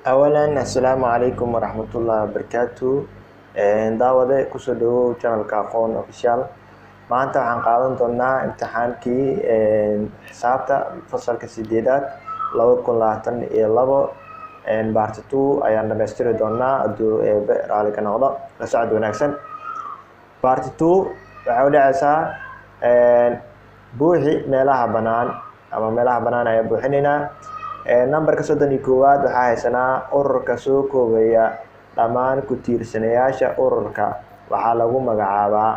أولا السلام عليكم ورحمة الله وبركاته. daawade kusoo dhawow channelka aqoon official. maanta waxaan qaadan doonaa imtixaankii xisaabta fasalka 8aad 2022 part 2 ayaan dhamaystiri doonaa hadduu raali ka noqdo. la socod wanaagsan. part 2 waxay u dhacaysaa buuxi meelaha banaan ama meelaha banaan ayaa buuxinaynaa. numberka 31 waxaa haysanaa ururka soo koobaya dhammaan ku tiirsanayaasha ururka waxaa lagu magacaabaa.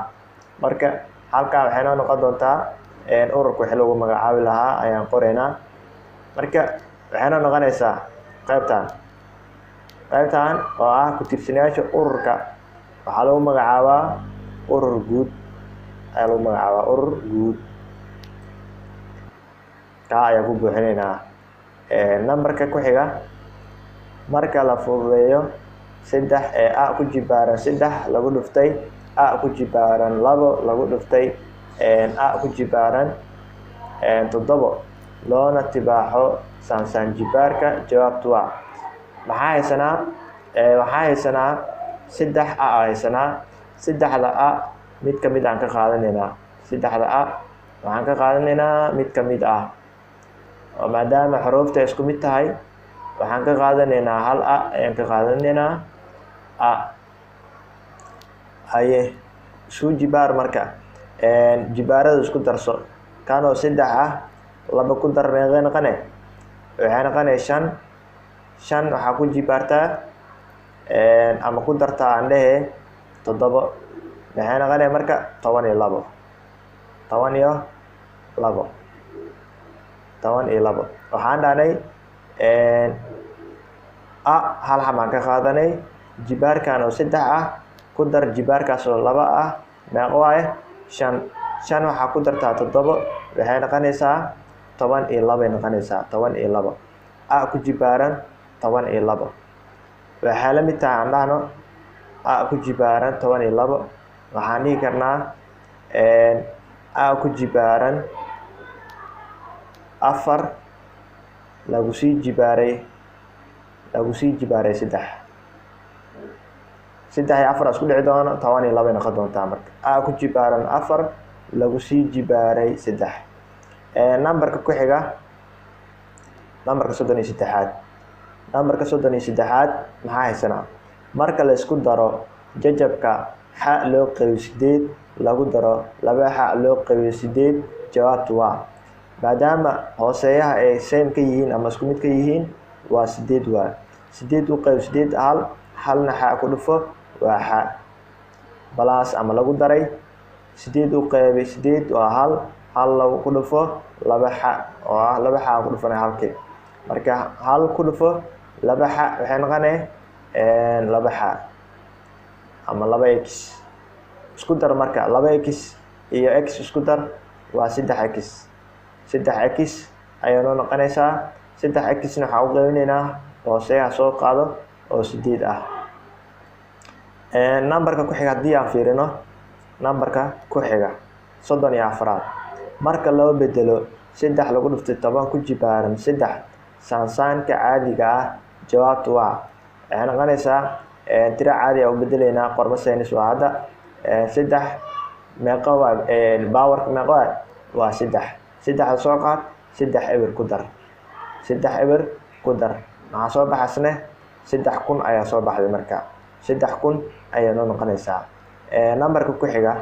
marka halkaa waxay noo noqon doontaa ururka wixii lagu magacaabi lahaa ayaan qoraynaa. marka waxay noo noqonaysaa qaybtan oo ah ku tiirsanayaasha ururka waxaa lagu magacaabaa urur guud ayaa lagu magacaabaa urur guud. kaa ayaa ku buuxinaynaa. numberka ku xiga marka la fududeeyo 3 ee a ku jibaaran 3 lagu dhuftay a ku jibaaran 2 lagu dhuftay a ku jibaaran 7 loona tibaaxo saansaan jibaarka jawaabtu waa maxaa haysanaa 3 a haysanaa 3da a mid ka mid aan ka qaadanaynaa 3da a waxaan ka qaadanaynaa mid ka mid ah oo maadaama xuruufta isku mid tahay waxaan ka qaadanaynaa hal a ayaan ka qaadanaynaa a haye isu jibaar marka jibaarada isku darso kanoo 3 ah 2 ku dar meeqay noqonay waxay noqonay 5 waxaa ku jibaartaa ama ku dartaa aan dhehe 7 maxay noqonay marka 12 waxaan dhahnay a hal xamaan ka qaadanay jibaarkan oo 3 ah ku dar jibaarkaas oo 2 ah meeqa waaye 5 waxaa ku dartaa 7 waxay noqonaysaa 12 noqonaysaa 12 a ku jibaaran 12 waxaa la mid tahay aan dhahno a ku jibaaran 12 waxaan dhihi karnaa a ku jibaaran 4 lagu sii jibaaray 3 iyo 4 isku dhici doona 12 noqon doontaa. marka a ku jibaaran 4 lagu sii jibaaray 3. numberka ku xiga numberka 33aad maxaa haysanaa marka la isku daro jajabka xa loo qaybiyo 8 lagu daro 2 xa loo qaybiyo 8 jawaabtu waa maadaama hooseeyaha ay same ka yihiin ama isku mid ka yihiin waa 8 waa 8 u qayb 8 halna xa ku dhufo waa xa balaas ama lagu daray 8 u qayb 8 waa hal lagu ku dhufo 2 xa oo ah 2 xa ku dhufana halkii marka hal ku dhufo 2 xa waxay noqonay 2 xa ama 2x isku dar marka 2x iyo x isku dar waa 3x 3x ayaa noo noqonaysaa 3x na waxaa u qaybinaynaa hooseeyaha soo qaado oo 8 ah. numberka ku xiga haddii aan fiirino numberka ku xiga 34aad marka loo bedelo 3 lagu dhuftay 10 ku jibaaran 3 saansaanka caadiga ah jawaabtu waa waxay noqonaysaa tiro caadi ah u bedelaynaa qormo saynis waa hadda 3 meeqa waa powerka meeqa waa 3 soo qaad 3 eber ku dar 3 eber ku dar maxaa soo baxaysne 3000 ayaa soo baxday. marka 3000 ayaa noo noqonaysaa. numberka ku xiga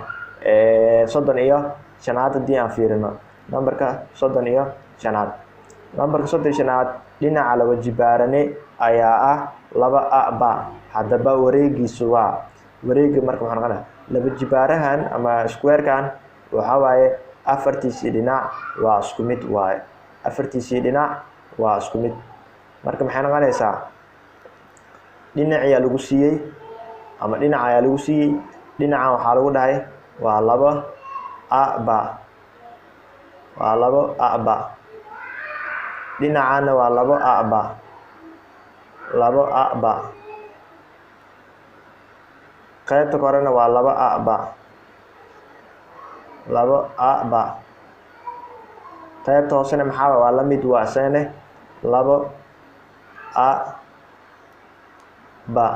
35aad haddii aan fiirino numberka 35aad dhinaca laba jibaarane ayaa ah 2 ba haddaba wareegiisu waa wareega marka maxaa noqonaya laba jibaarahan ama square-kan waxaa waaye afartiisii dhinac waa isku mid waaye marka maxay noqonaysaa dhinac ayaa lagu siiyey dhinacan waxaa lagu dhahay waa 2 ba dhinacana waa 2 ba qaybta korena waa 2 ba qaybta hoosena maxaa waa la mid waa isagana 2 a ba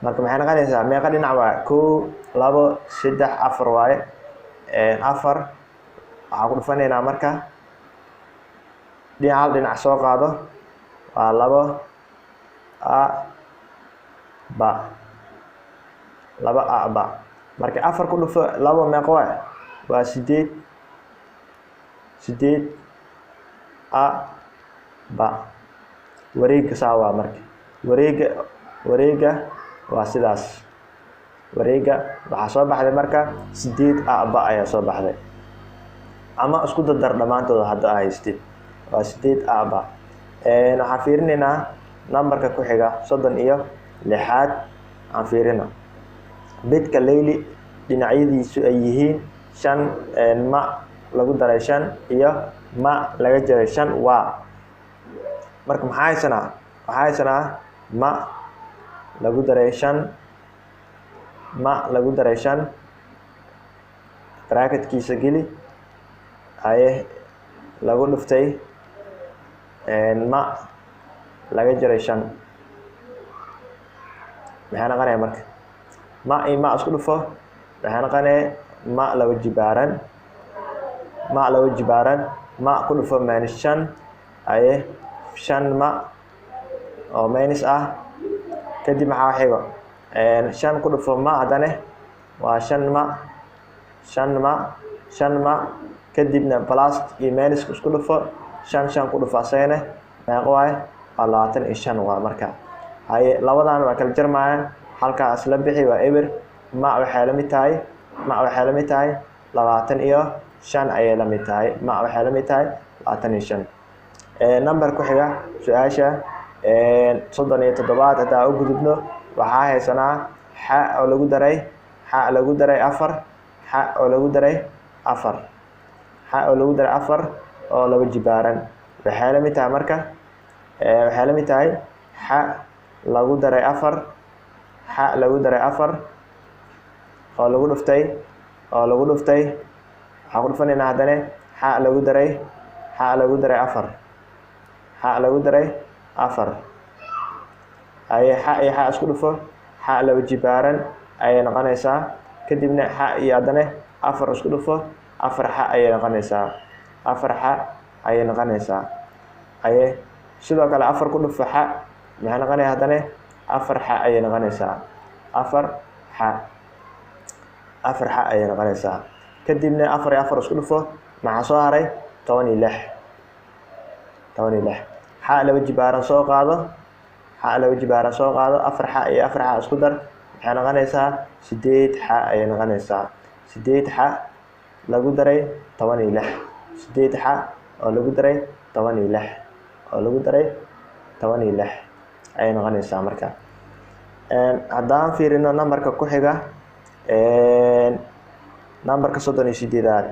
marka maxay noqonaysaa meeqa dhinac waa 1 2 3 4 waaye 4 waxaa ku dhufanaynaa marka hal dhinac soo qaado waa 2 a ba 2 a ba marka 4 ku dhufo 2 meeqa waa 8 a ba wareega saa waa marka wareega waa sidaas wareega waxaa soo baxday marka 8 a ba ayaa soo baxday ama isku dar dhamaantooda hadda haystid waa 8 a ba waxaan fiirinaynaa numberka ku xiga 36aad aan fiirina bedka layli dhinacyadiisu ay yihiin 5 ma lagu daray 5 iyo ma laga jaray 5 waa marka maxaa haysanaa ma lagu daray 5 ma lagu daray 5 bracketkiisa geli aye lagu dhuftay ma laga jaray 5 maxay noqonaya marka ma iyo ma isku dhufo maxay noqonaya ma laba jibaaran ma ku dhufo minus 5 aye 5 ma oo minus ah kadib maxaa xigo 5 ku dhufo ma hadane waa 5 ma kadibna plus iyo minus isku dhufo 5 ku dhufo asagana meeqa waaye waa 25 waa marka haye labadan waa kala jarmayaan halkaas la bixi waa eber ma waxay la mid tahay 25 ayay la mid tahay ma waxay la mid tahay 25 number ku xiga su'aasha 37 hadaa u gudubno waxaa haysanaa xa oo lagu daray 4 xa oo lagu daray 4 oo laba jibaaran waxay la mid tahay marka waxay la mid tahay xa lagu daray 4 oo lagu dhuftay waxaan ku dhufanaynaa hadane xa lagu daray 4 aye xa iyo xa isku dhufo xa laba jibaaran ayay noqonaysaa kadibna xa iyo hadane 4 isku dhufo 4 xa ayay noqonaysaa aye sidoo kale 4 ku dhufo xa maxay noqonaya hadane 4 xa ayay noqonaysaa 4 xa ayay noqonaysaa kadibna 4 iyo 4 isku dhufo maxaa soo haray 16 xa laba jibaaran soo qaado 4 xa iyo 4 xa isku dar maxay noqonaysaa 8 xa ayay noqonaysaa 8 xa lagu daray 16 8 xa oo lagu daray 16 ayay noqonaysaa marka haddaan fiirino numberka ku xiga numberka 38aad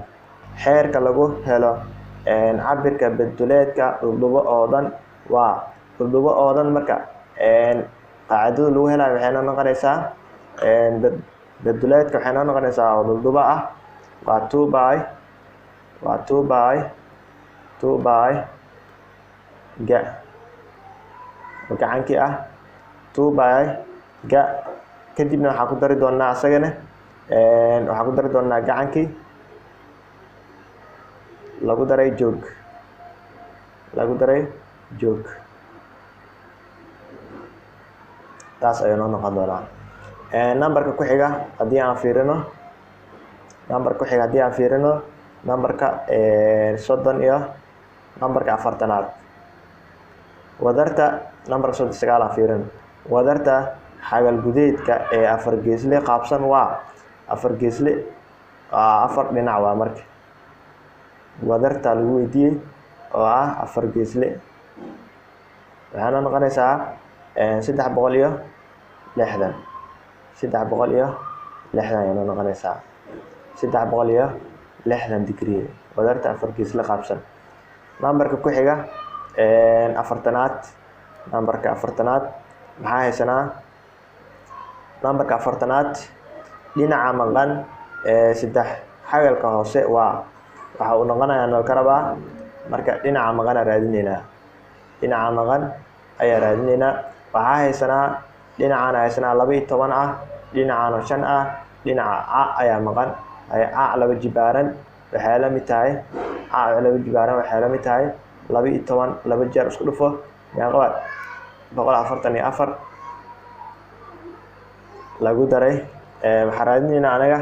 xeerka lagu helo cabirka beduleedka dhudhubo oo dhan waa dhudhubo oo dhan marka qaacidada lagu helayo waxay noqonaysaa beduleedka waxay noqonaysaa oo dhudhubo ah waa 2 by ga gacankii ah 2 by ga kadibna waxaan ku dari doonaa asagana waxaan ku dari doonaa gacankii lagu daray joog taas ayuu noo noqon doonaa numberka ku xiga haddii aan fiirino numberka 30 iyo numberka 40aad wadarta numberka 39 aan fiirino wadarta xagal gudeedka ee 4 geesle qaabsan waa 4 geesle 4 dhinac waa marka wadarta lagu weydiiyey oo ah 4 geesle waxaana noqonaysaa 360 ayay noqonaysaa 360 degree wadarta 4 geesle qaabsan numberka ku xiga 40aad maxaa haysanaa numberka 40aad dhinaca maqan 3 xagalka hoose waa waxa uu noqonayaa nalka rabaa marka dhinaca maqan ayaa raadinaynaa waxaa haysanaa dhinacaan haysanaa 12 ah, dhinacaan 5 ah, dhinaca a ayaa maqan. a laba jibaaran waxay la mid tahay laba jibaaran waxay la mid tahay 12 laba jeer isku dhufo meeqa 144 lagu daray waxaan raadinaynaa anaga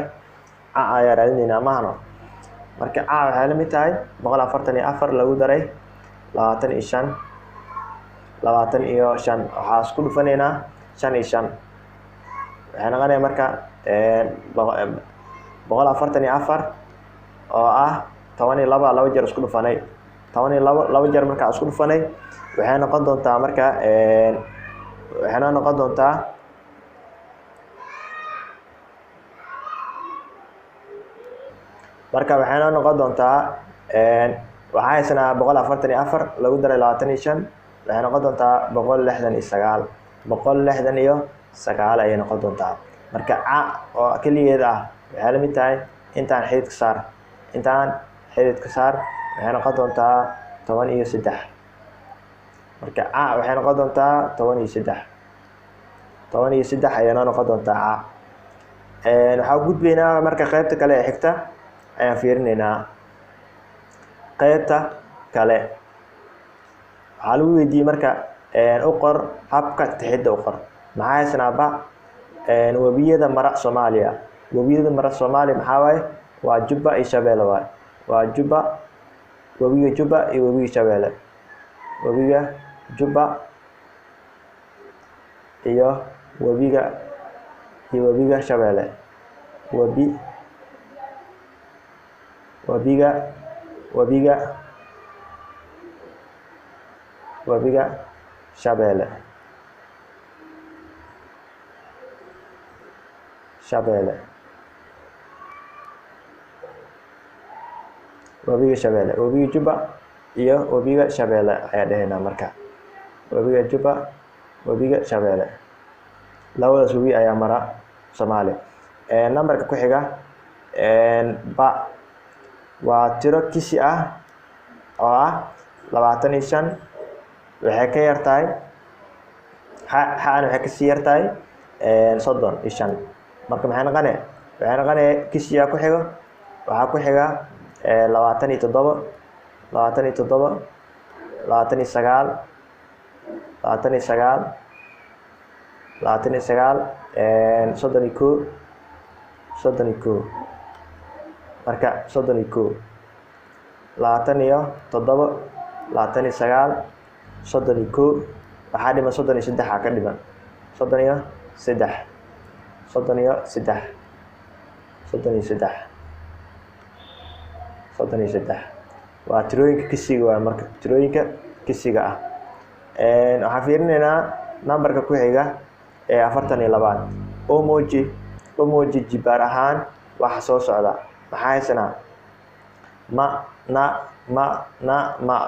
ayaa raadinaynaa maahno. marka waxay la mid tahay 144 lagu daray 25 waxaa isku dhufanaynaa 5 iyo 5 waxay noqonaya marka 144 oo ah 12 laba jeer isku dhufanay 12 laba jeer marka isku dhufanay waxay noqon doontaa marka waxay noqon doontaa waxaa haysanaa 144 lagu daray 25 waxay noqon doontaa 169 ayay noqon doontaa. marka oo kaligeed ah waxay la mid tahay intaan xididka saar waxay noqon doontaa 13. marka waxay noqon doontaa 13 ayay noqon doontaa. waxaa gudbaynaa marka qaybta kale ee xigta ayaan fiirinaynaa. qaybta kale waxaa lagu weydiiyey marka u qor habka tixidda u qor. maxaa haysanaa webiyada mara Soomaaliya. webiyada mara Soomaaliya maxaa waaye waa Jubba iyo Shabeelle waaye. waa webiga Jubba iyo webiga Shabeelle. webiga Jubba iyo webiga Shabeelle. webiga Shabeelle. webiga Shabeelle. webiga Jubba iyo webiga Shabeelle ayaa dhahaynaa marka. webiga Jubba, webiga Shabeelle, labadaas webi ayaa mara Soomaaliya. nambarka ku xiga waa tiro kisi ah oo ah 25 waxay ka yar tahay waxay kasii yar tahay 35. marka maxay noqonaya kisiyaa ku xigo waxaa ku xiga 27 29 31 marka 31 27 29 31 waxaa dhiman 33 ka dhiman 33 waa tirooyinka kisiga waa marka tirooyinka kisiga ah. waxaan fiirinaynaa nambarka ku xiga ee 42 emoji jibaar ahaan waxa soo socda. maxaa haysanaa ma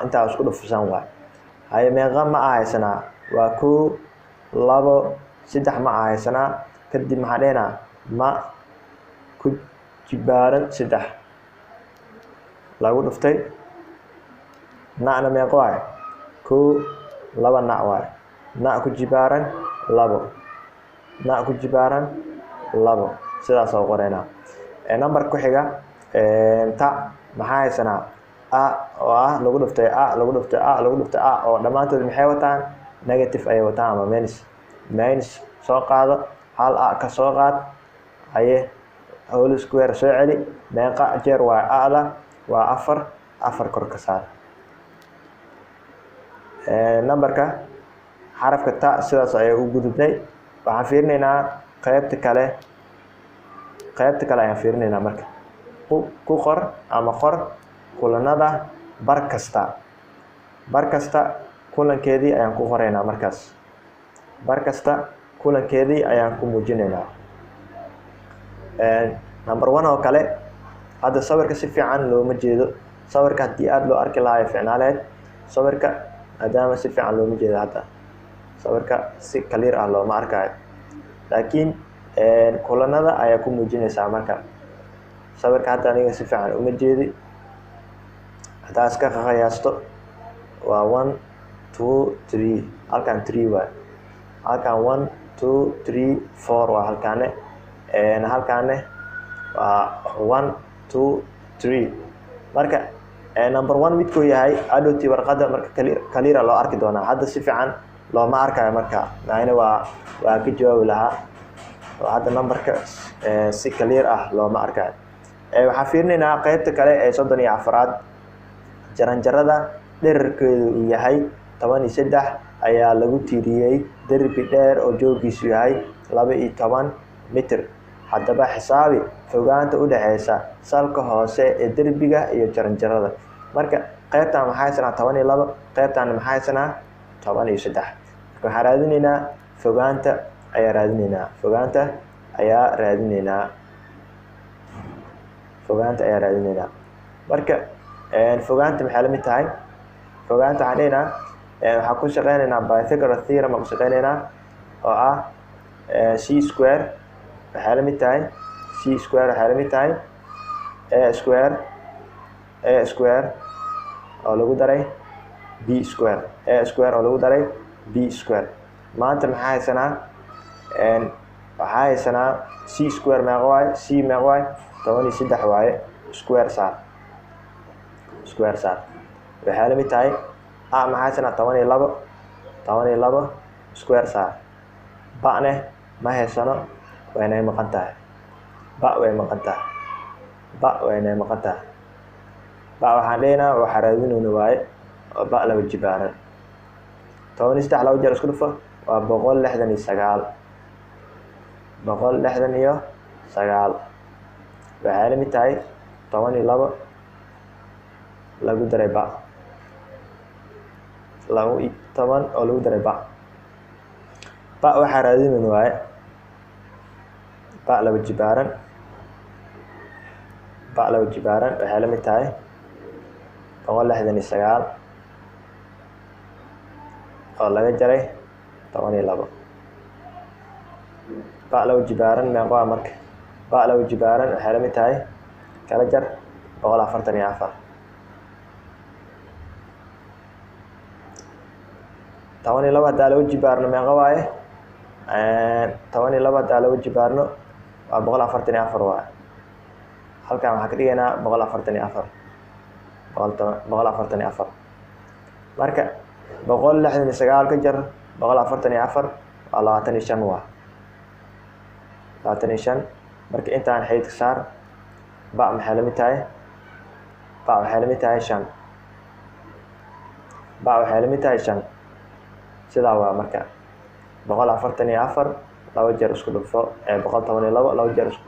intaa isku dhufsan waay. haye meeqa ma haysanaa waa 1 2 3 ma haysanaa. kadib maxaa dhehnaa ma ku jibaaran 3 lagu dhuftay na meeqa waay 1 2 na waay. na ku jibaaran 2 sidaas oo qoraynaa. nambar ku xiga ta maxaa haysanaa oo ah lagu dhuftay oo dhammaantood maxay wataan negative ayay wataan ama minus soo qaado hal ka soo qaad aye whole square soo celi meeqa jeer waa da waa 4 kor ka saar. nambarka xarafka ta sidaas ayay u gudubnay. waxaan fiirinaynaa qaybta kale ayaan fiirinaynaa marka. ku qor ama qor kulanada bar kasta kulankeedii ayaan ku qoraynaa markaas. bar kasta kulankeedii ayaan ku muujinaynaa. number 1 oo kale hadda sawirka si fiican looma jeedo. sawirka haddii aad loo arki lahaa ficnaaleed. sawirka maadaama si fiican looma jeedo hadda sawirka si clear ah looma arkayo. laakiin kulanada ayaa ku muujinaysaa marka. sawirka hadda aniga si fiican uma jeedi. haddaa iska qiyaasto waa 1 2 3 halkan 3 waay. halkan 1 2 3 4 waa halkaane halkaane waa 1 2 3 marka number 1 midkuu yahay adhooti warqada marka kaliira loo arki doonaa hadda si fiican looma arkayo marka macna waa ka jawaabi lahaa hadda numberka si clear ah looma arkayo waxaan fiirinaynaa qaybta kale ee 34aad jaranjarada dhererkeedu uu yahay 13 ayaa lagu tiiriyay derbi dheer oo joogiisu yahay 12 mitir haddaba xisaabi fogaanta u dhaxaysa salka hoose ee derbiga iyo jaranjarada marka qaybtan maxay haysanaa 12 qaybtan maxay haysanaa 13 marka waxaan raadinaynaa fogaanta ayaa raadinaynaa marka fogaanta maxay la mid tahay fogaanta waxaan dhehnaa waxaan ku shaqeynaynaa Pythagoras theorem ku shaqeynaynaa oo ah c square waxay la mid tahay c square waxay la mid tahay a square oo lagu daray b square a square oo lagu daray b square maanta maxaa haysanaa waxaa haysanaa c square meeqa waaye c meeqa waaye 13 waaye square saar waxay la mid tahay a maxaa haysanaa 12 square saar ba'ne ma haysano waynay maqan tahay way maqan tahay waxaan dhehnaa waxaa raadinayna waaye oo ba laba jibaaran 13 laba jeer isku dhufo waa 169 waxay la mid tahay 12 lagu daray ba 12 oo lagu daray ba waxaa raadinayna waaye ba laba jibaaran waxay la mid tahay 169 oo laga jaray 12 ba laba jibaaran meeqa marka ba laba jibaaran waxay la mid tahay kala jar 144 12 hadaa laba jibaarno meeqa waaye 12 hadaa laba jibaarno waa 144 waaye halkan waxaan ka dhigaynaa 144 marka 169 ka jar 144 waa 25 waa 25 marka intaan xeyd ka saar ba maxay la mid tahay 5 sidaa waa marka 144 laba jeer isku dhufo 112 laba jeer isku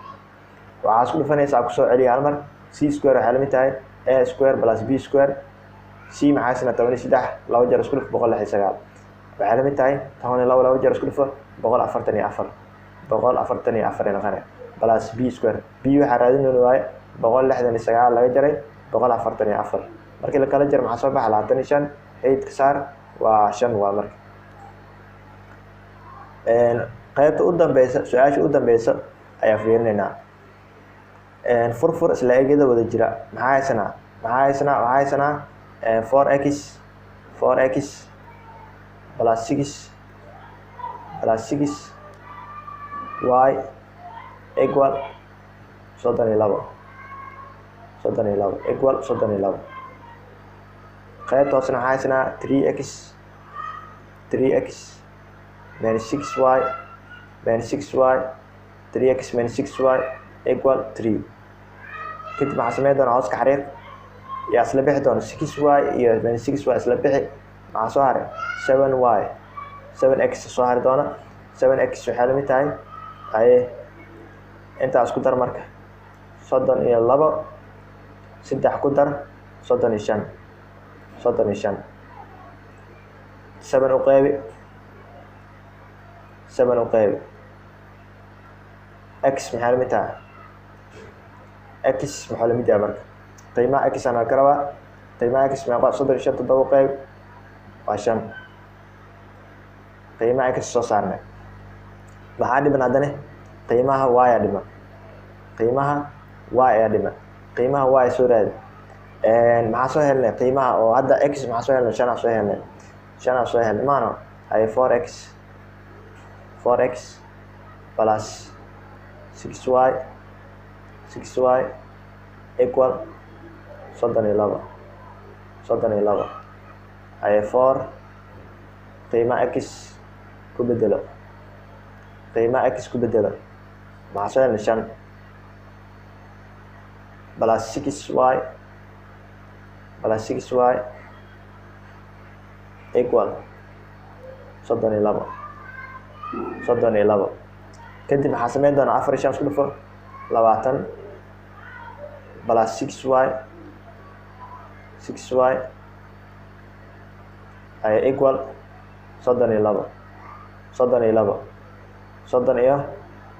waxaa isku dhufanaysaa ku soo celiya hal mar c square waxay la mid tahay a square plus b square c maxay haysanaa 13 laba jeer isku dhufo 169 waxay la mid tahay 12 laba jeer isku dhufo 144 noqonay plus b square b waxaa raadinayna waaye 169 laga jaray 144 markii la kala jar maxaa soo baxa 25 8 ka saar waa 5 waa marka qaybta u dambeysa su'aasha u dambeysa ayaa fiirinaynaa furfur isla eegida wada jira maxaa haysanaa 4x plus 6 y equal 32 equal 32 qaybta hoosena waxaa haysanaa 3x minus 6y 3x minus 6y equal 3 kadib maxaa sameyn doona hooska xariiq yaa isla bixi doona 6y iyo minus 6y isla bixi maxaa soo haray 7x soo hari doona 7x waxay la mid tahay haye intaa isku dar marka 32 3 ku dar 35 7 u qeybi x maxay la mid tahay x maxaa la mid yahay marka qiimaha x aan ka rabaa qiimaha x meeqa 35 7 qeyb waa 5 qiimaha x soo saarnay maxaa dhiman haddana qiimaha y ayaa dhiman qiimaha y soo raadi maxaa soo helnay qiimaha oo hadda x maxaa soo helnay 5 soo helnay maano ay 4x 4x plus 6y equal 32 haye 4 qiimaha x ku bedelo maxaa soo helnay 5 plus 6y equal 32 kadib maxaa sameyn doonaa 4 iyo 5 isku dhufo 20 plus 6y ay equal 32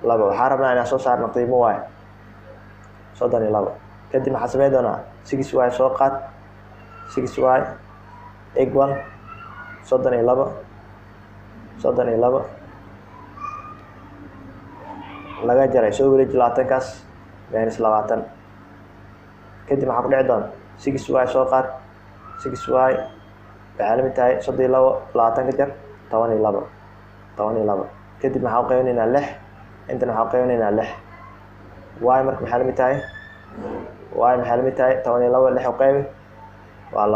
waxaa rabnaa inaan soo saarno qiimo y 32 kadib maxaa sameyn doonaa 6y soo qaad 6y equal 32 laga jaray soo wareeji 20 kaas minus 20 kadib maxaa ku dhici doona 6y soo qaad 6y waxaa la mid tahay 32 20 ka jar 12 kadib maxaa u qaybinaynaa 6 intana waxaa u qaybinaynaa 6 y marka maxaa la mid tahay 12 6 u qaybi waa 2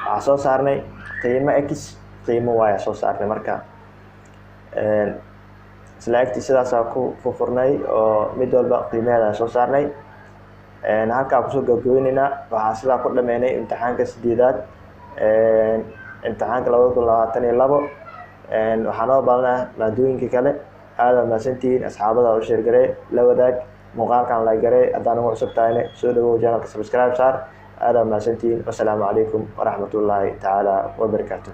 waxaa soo saarnay qiimo x qiimo y soo saarnay marka isla egti sidaasaa ku furfurnay oo mid walba qiimaheeda soo saarnay halkaa kusoo gabagabaynaynaa waxaa sidaa ku dhameynay imtixaanka 8aad imtixaanka 2022 waxaa noo badanaa maadooyinka kale aada mahadsantihiin asxaabada u sheergaree la wadaag muuqaalkan la garee haddaan ugu cusub tahayna soo dhawow channelka subscribe saar aada mahadsantihiin wasalaamu calaykum waraxmatullaahi tacaala wabarakaatuh